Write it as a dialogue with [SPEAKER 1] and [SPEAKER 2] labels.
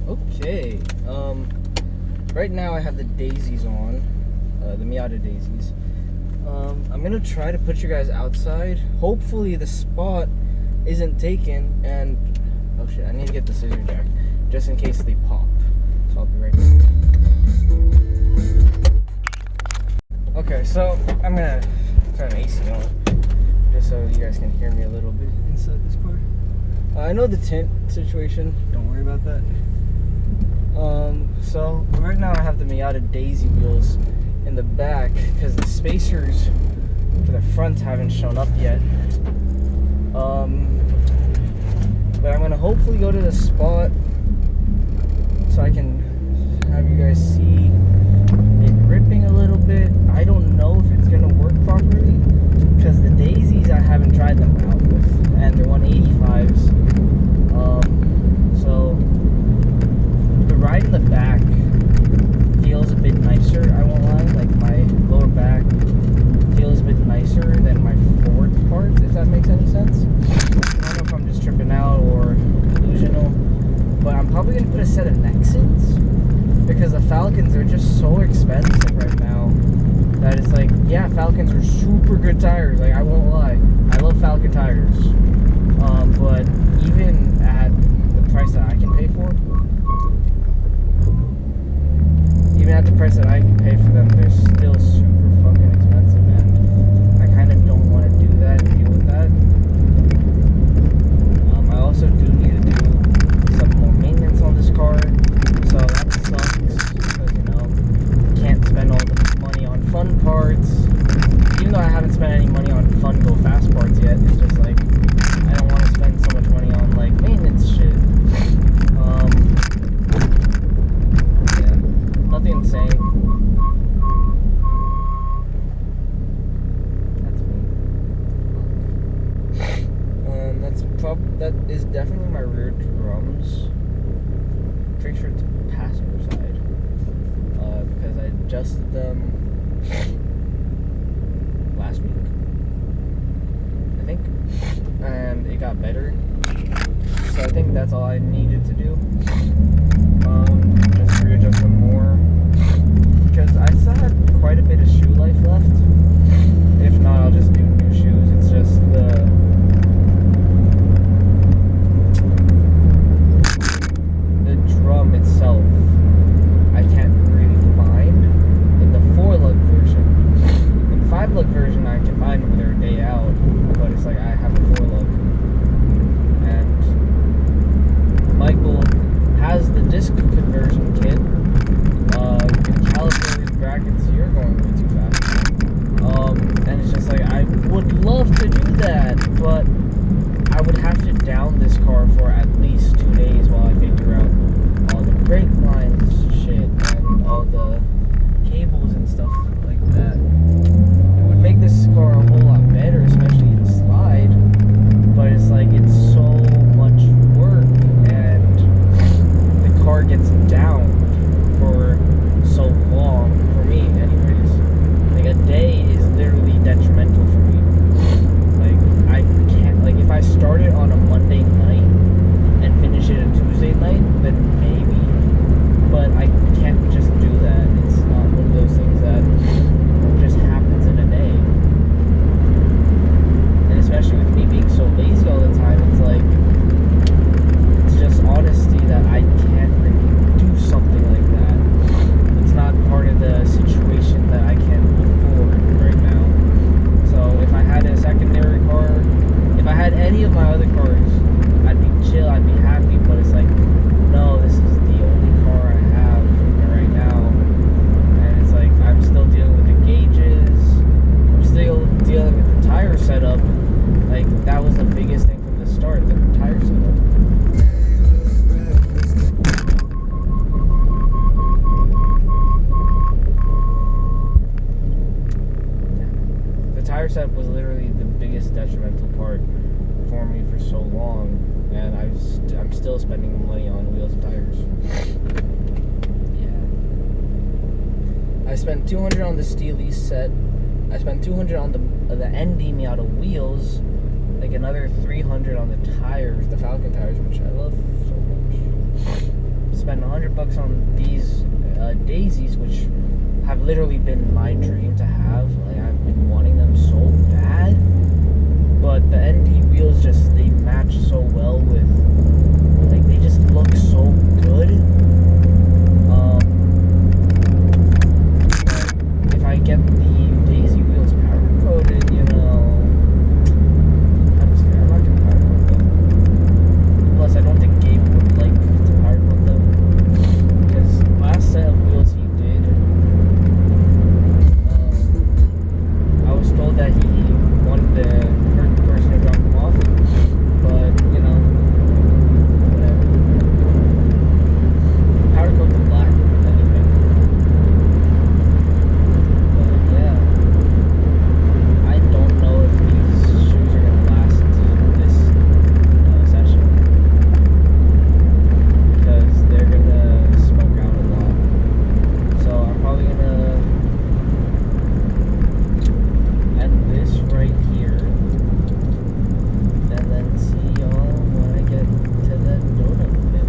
[SPEAKER 1] Okay, right now I have the daisies on, the Miata daisies. I'm gonna try to put you guys outside. Hopefully the spot isn't taken, and oh shit, I need to get the scissor jack just in case they pop. So I'll be right back. Okay, so I'm gonna turn the AC on just so you guys can hear me a little bit inside this car. I know the tint situation, don't worry about that. So right now I have the Miata Daisy wheels in the back because the spacers for the front haven't shown up yet. But I'm gonna hopefully go to the spot so I can have you guys see it ripping a little bit. I don't know if it's gonna work properly because the daisies I haven't tried them out with, and they're 185s. So the ride in the back feels a bit nicer, I won't lie. Like my lower back feels a bit nicer than my forward parts, if that makes any sense. I don't know if I'm just tripping out or delusional, but I'm probably gonna put a set of Nexons because the Falcons are just so expensive right now that it's like, yeah, Falcons are super good tires. Like, I won't lie, I love Falcon tires, but even at the price that I can pay for, even at the price that I can pay for them, they're still super fucking expensive, and I kind of don't want to do that and deal with that. I also do need to do some more maintenance on this car, so that sucks because, you know, can't spend all the money on fun parts. Even though I haven't spent any money on fun go fast parts yet, it's just like I don't want to spend so much money on like maintenance shit. Yeah, nothing insane. That's me. That is definitely my rear drums. Pretty sure it's passenger side because I adjusted them last week, I think, and it got better. So I think that's all I needed to do. Just readjust them more because I still had quite a bit of shoe life left. If not, I'll just do new shoes. It's just the drum itself I can't really find in the 4-lug version. In the 5-lug version I can find them when they're day out, but it's like I have a 4-lug, and Michael has the disc conversion kit. With calipers, brackets, you're going way too fast. And it's just like I would love to do that, but I would have to down this car for at least 2 days while I figure out all the brake lines shit and all the cables and stuff like that. It would make this car a whole lot better, especially in slide, but it's like it's so much work and the car gets down for so long, for me anyways. Like a day is literally detrimental for me. Like I can't, like if I start it on a Monday night and finish it a Tuesday night, then maybe, but I can't just do that. It's not one of those things that just happens in a day. And especially with me being so lazy all the time, it's like, it's just honesty that I can't really do something like that. It's not part of the situation that I can afford right now. So if I had a secondary car, if I had any of my other cars, I'd be chill, I'd be happy, but it's like, no, this is the only car I have right now, and it's like, I'm still dealing with the gauges, I'm still dealing with the tire setup. Like, that was the biggest thing from the start, the tire setup. The tire setup was literally the biggest detrimental part for me for so long, and I'm still spending money on wheels and tires. Yeah, I spent $200 on the Steely set. I spent $200 on the ND Miata wheels, like another $300 on the tires, the Falcon tires, which I love so much. spend $100 on these daisies, which have literally been my dream to have. Like, I've been wanting them so bad. But the ND wheels just, they match so well with, like, they just look so good. But if I get the daisy wheels powder coated, you know, I'm just kidding, I'm not gonna powder coat them. Plus, I don't think Gabe would like to powder coat them, because last set of wheels he did, I was told that he wanted the person to drop them off, but, you know, whatever. Powder coat the black, if anything. But yeah, I don't know if these shoes are gonna last this session, because they're gonna smoke out a lot. So I'm probably gonna end this right here, and then see y'all when I get to the donut pit.